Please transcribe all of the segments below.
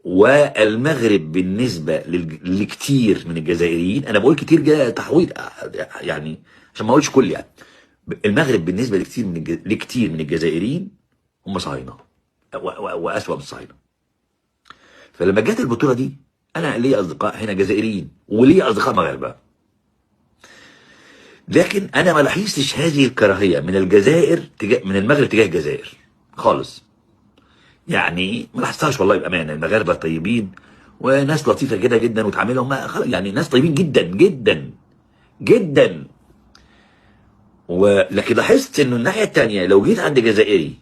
والمغرب بالنسبه لكتير من الجزائريين، انا بقول كتير جاي تحويط يعني عشان ما اقولش كل يعني، المغرب بالنسبه لكتير من الجزائريين هم صهاينه واسوأ من الصهاينه. فلما جت البطوله دي انا ليا اصدقاء هنا جزائريين وليا اصدقاء مغاربه، لكن انا ما لاحظتش هذه الكراهيه من الجزائر من المغرب تجاه الجزائر خالص. يعني ما لاحظتهاش والله بامانه. المغاربه طيبين وناس لطيفه كده جدا وتعاملهم يعني ناس طيبين جدا جدا جدا. ولكن لاحظت انه الناحيه الثانيه لو جيت عند جزائري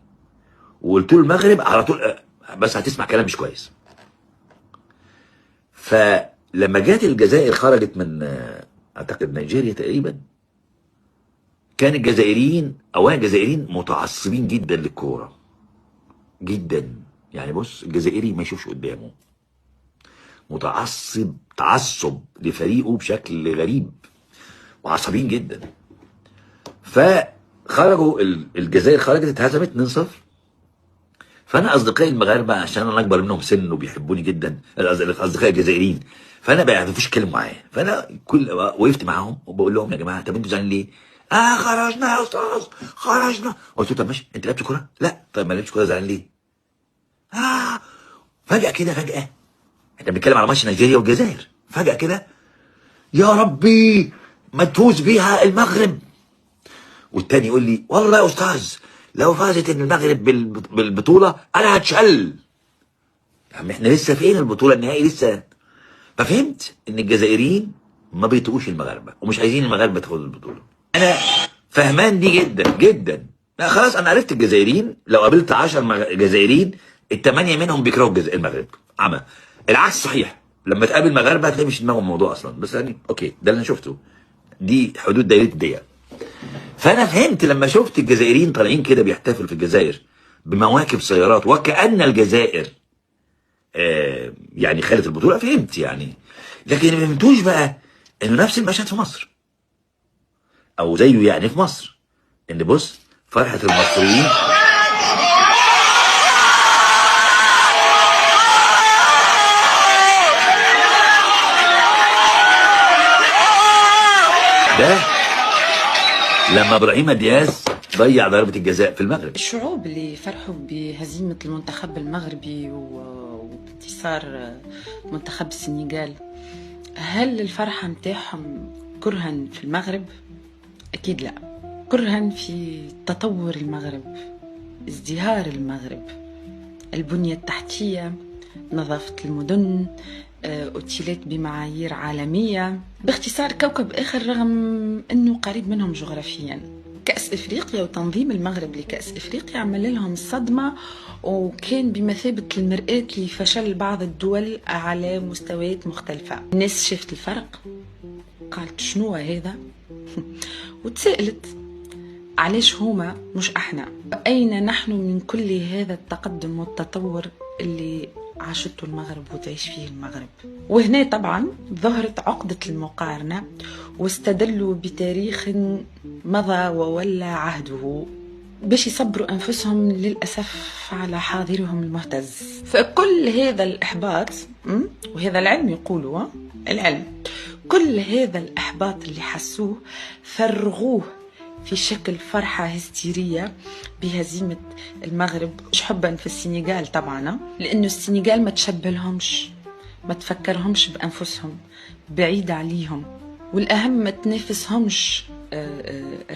وقلت له المغرب على طول بس هتسمع كلام مش كويس. فلما جت الجزائر خرجت من اعتقد نيجيريا تقريبا، كان الجزائريين اولا الجزائريين متعصبين جدا للكوره جدا. يعني بص الجزائري ما يشوفش قدامه، متعصب تعصب لفريقه بشكل غريب وعصبيين جدا. فخرجوا الجزائر خرجت اتهزمت 2-0. فانا اصدقائي المغاربه عشان انا اكبر منهم سن وبيحبوني جدا، اصدقائي الجزائريين، فانا ما يعرفوش يتكلموا معايا. فانا وقفت معاهم وبقول لهم يا جماعه طب انتوا زعلانين ليه؟ خرجنا يا استاذ خرجنا. قلت له طب ماشي انت لعبت كوره؟ لا. طيب ما لعبتش كوره زعلان ليه؟ فجاه كده احنا بنتكلم على ماتش نيجيريا والجزائر، فجاه كده يا ربي ما تفوز بيها المغرب. والتاني يقول لي والله يا استاذ لو فازت المغرب بالبطوله انا هتشل. يا عم احنا لسه فين البطوله النهائي لسه. ففهمت ان الجزائريين ما بيطيقوش المغاربه ومش عايزين المغاربه تاخد البطوله. انا فهمان دي جدا جدا. لا خلاص انا عرفت الجزائريين لو قابلت 10 جزائريين ال8 منهم بيكرهوا المغرب. عمى العكس صحيح، لما تقابل مغاربه هتلاقي مش دماغهم الموضوع اصلا. بس يعني اوكي ده اللي انا شفته، دي حدود دايرتي دي. فانا فهمت لما شفت الجزائريين طالعين كده بيحتفلوا في الجزائر بمواكب سيارات وكأن الجزائر يعني خدت البطوله، فهمت يعني. لكن ما فهمتوش بقى انه نفس المشهد في مصر او زيه يعني في مصر، ان بص فرحه المصريين ده لما ابراهيم دياز ضيع ضربه الجزاء في المغرب. الشعوب اللي فرحوا بهزيمة المنتخب المغربي وانتصار منتخب السنغال، هل الفرحة متاعهم كرها في المغرب؟ أكيد لا، كرها في تطور المغرب، ازدهار المغرب، البنية التحتية، نظافة المدن، أوتيلات بمعايير عالمية، باختصار كوكب آخر رغم أنه قريب منهم جغرافيا. كأس إفريقيا وتنظيم المغرب لكأس إفريقيا عمل لهم صدمة، وكان بمثابة المرآة لفشل بعض الدول على مستويات مختلفة. الناس شافت الفرق قالت شنو هذا وتسألت علاش هما مش احنا؟ أين نحن من كل هذا التقدم والتطور اللي عاشته المغرب وتعيش فيه المغرب؟ وهنا طبعا ظهرت عقدة المقارنة، واستدلوا بتاريخ مضى وولى عهده باش يصبروا أنفسهم للأسف على حاضرهم المهتز. فكل هذا الإحباط وهذا العلم يقولوا العلم، كل هذا الإحباط اللي حسوه فرغوه في شكل فرحة هستيرية بهزيمة المغرب، مش حبا في السنغال طبعا، لأنه السنغال ما تشبه لهمش، ما تفكرهمش بأنفسهم، بعيدة عليهم، والأهم ما تنافسهمش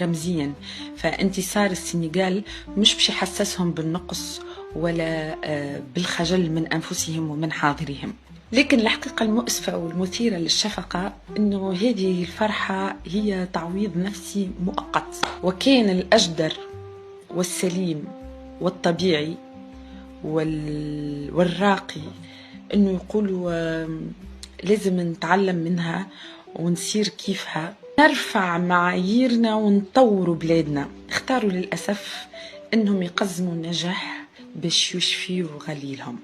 رمزيا. فانتصار السنغال مش باش يحسسهم بالنقص ولا بالخجل من أنفسهم ومن حاضرهم. لكن الحقيقة المؤسفة والمثيرة للشفقة أنه هذه الفرحة هي تعويض نفسي مؤقت، وكان الأجدر والسليم والطبيعي والراقي أنه يقولوا لازم نتعلم منها ونسير كيفها، نرفع معاييرنا ونطور بلادنا. اختاروا للأسف أنهم يقزموا النجاح باش يشفيوا غليلهم.